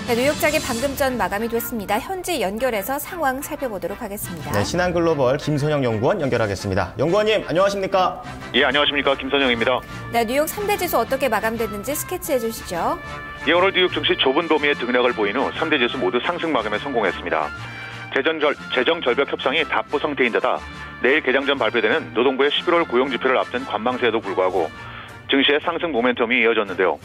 네, 뉴욕장이 방금 전 마감이 됐습니다. 현지 연결해서 상황 살펴보도록 하겠습니다. 네, 신한글로벌 김선영 연구원 연결하겠습니다. 연구원님, 안녕하십니까? 예, 안녕하십니까. 김선영입니다. 네, 뉴욕 3대 지수 어떻게 마감됐는지 스케치해 주시죠. 예, 오늘 뉴욕 증시 좁은 범위의 등락을 보인 후 3대 지수 모두 상승 마감에 성공했습니다. 재정 절벽 협상이 답보 상태인데다 내일 개장 전 발표되는 노동부의 11월 고용 지표를 앞둔 관망세에도 불구하고 증시의 상승 모멘텀이 이어졌는데요.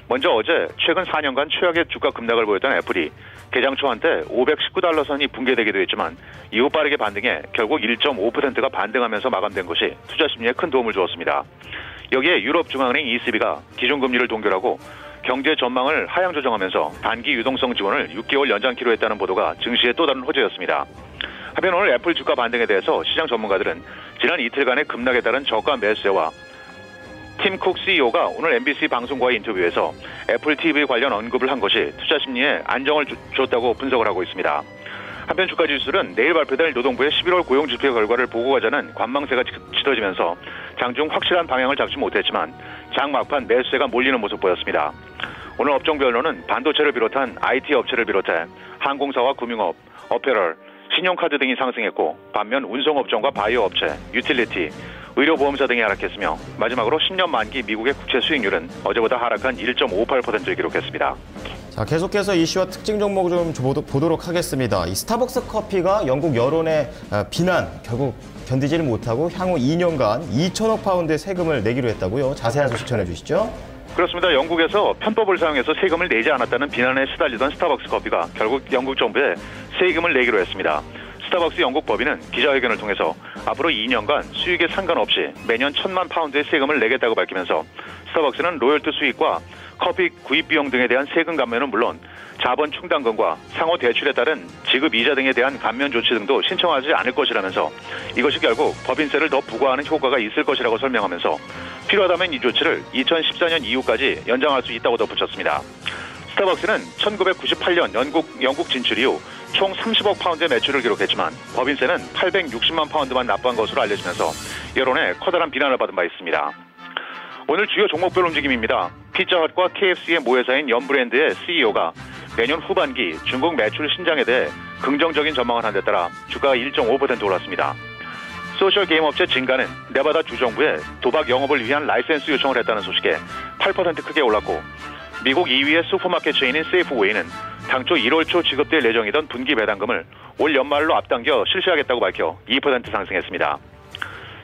먼저 어제 최근 4년간 최악의 주가 급락을 보였던 애플이 개장 초 한때 $519 선이 붕괴되기도 했지만 이후 빠르게 반등해 결국 1.5%가 반등하면서 마감된 것이 투자 심리에 큰 도움을 주었습니다. 여기에 유럽 중앙은행 ECB가 기준금리를 동결하고 경제 전망을 하향 조정하면서 단기 유동성 지원을 6개월 연장키로 했다는 보도가 증시의 또 다른 호재였습니다. 한편 오늘 애플 주가 반등에 대해서 시장 전문가들은 지난 이틀간의 급락에 따른 저가 매수세와 팀 쿡 CEO가 오늘 MBC 방송과의 인터뷰에서 애플 TV 관련 언급을 한 것이 투자 심리에 안정을 줬다고 분석을 하고 있습니다. 한편 주가 지수는 내일 발표될 노동부의 11월 고용 지표 결과를 보고 가자는 관망세가 짙어지면서 장중 확실한 방향을 잡지 못했지만 장 막판 매수세가 몰리는 모습 보였습니다. 오늘 업종별로는 반도체를 비롯한 IT 업체를 비롯해 항공사와 금융업, 어페럴, 신용카드 등이 상승했고 반면 운송업종과 바이오 업체, 유틸리티, 의료보험사 등이 하락했으며 마지막으로 10년 만기 미국의 국채 수익률은 어제보다 하락한 1.58%를 기록했습니다. 자, 계속해서 이슈와 특징 종목 좀 보도록 하겠습니다. 이 스타벅스 커피가 영국 여론의 비난 결국 견디지를 못하고 향후 2년간 2천억 파운드의 세금을 내기로 했다고요. 자세한 소식 전해주시죠. 그렇습니다. 영국에서 편법을 사용해서 세금을 내지 않았다는 비난에 시달리던 스타벅스 커피가 결국 영국 정부에 세금을 내기로 했습니다. 스타벅스 영국 법인은 기자회견을 통해서 앞으로 2년간 수익에 상관없이 매년 1,000만 파운드의 세금을 내겠다고 밝히면서 스타벅스는 로열티 수익과 커피 구입 비용 등에 대한 세금 감면은 물론 자본 충당금과 상호 대출에 따른 지급 이자 등에 대한 감면 조치 등도 신청하지 않을 것이라면서 이것이 결국 법인세를 더 부과하는 효과가 있을 것이라고 설명하면서 필요하다면 이 조치를 2014년 이후까지 연장할 수 있다고 덧붙였습니다. 스타벅스는 1998년 영국 진출 이후 총 30억 파운드의 매출을 기록했지만 법인세는 860만 파운드만 납부한 것으로 알려지면서 여론에 커다란 비난을 받은 바 있습니다. 오늘 주요 종목별 움직임입니다. 피자헛과 KFC의 모회사인 연브랜드의 CEO가 내년 후반기 중국 매출 신장에 대해 긍정적인 전망을 한 데 따라 주가가 1.5% 올랐습니다. 소셜게임 업체 진가는 네바다 주정부에 도박 영업을 위한 라이센스 요청을 했다는 소식에 8% 크게 올랐고 미국 2위의 슈퍼마켓 체인인 세이프웨이는 당초 1월 초 지급될 예정이던 분기 배당금을 올 연말로 앞당겨 실시하겠다고 밝혀 2% 상승했습니다.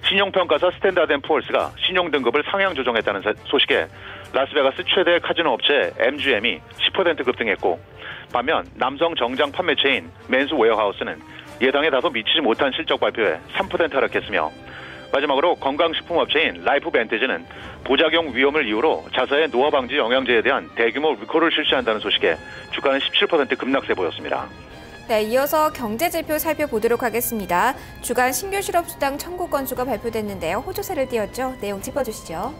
신용평가사 스탠다드앤푸어스가 신용등급을 상향 조정했다는 소식에 라스베가스 최대 카지노 업체 MGM이 10% 급등했고 반면 남성 정장 판매체인 맨스 웨어하우스는 예상에 다소 미치지 못한 실적 발표에 3% 하락했으며 마지막으로 건강식품업체인 라이프벤테즈는 부작용 위험을 이유로 자사의 노화 방지 영양제에 대한 대규모 리콜을 실시한다는 소식에 주가는 17% 급락세 보였습니다. 네, 이어서 경제지표 살펴보도록 하겠습니다. 주간 신규 실업수당 청구 건수가 발표됐는데요. 호조세를 띄었죠. 내용 짚어주시죠.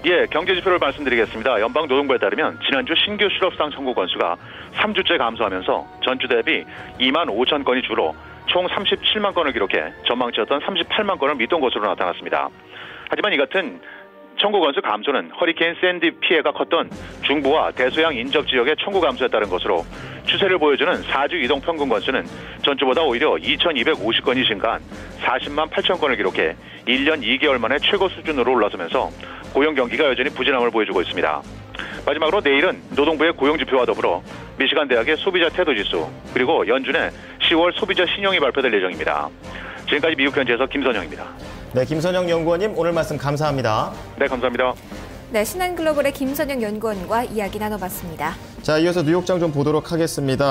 예, 경제지표를 말씀드리겠습니다. 연방노동부에 따르면 지난주 신규 실업수당 청구 건수가 3주째 감소하면서 전주 대비 2만 5천 건이 줄어 총 37만 건을 기록해 전망치였던 38만 건을 밑돈 것으로 나타났습니다. 하지만 이 같은 청구 건수 감소는 허리케인 샌디 피해가 컸던 중부와 대서양 인접 지역의 청구 감소에 따른 것으로 추세를 보여주는 4주 이동 평균 건수는 전주보다 오히려 2,250건이 증가한 40만 8천 건을 기록해 1년 2개월 만에 최고 수준으로 올라서면서 고용 경기가 여전히 부진함을 보여주고 있습니다. 마지막으로 내일은 노동부의 고용지표와 더불어 미시간 대학의 소비자 태도지수 그리고 연준의 10월 소비자 신용이 발표될 예정입니다. 지금까지 미국 현지에서 김선영입니다. 네, 김선영 연구원님 오늘 말씀 감사합니다. 네, 감사합니다. 네, 신한글로벌의 김선영 연구원과 이야기 나눠봤습니다. 자, 이어서 뉴욕장 좀 보도록 하겠습니다.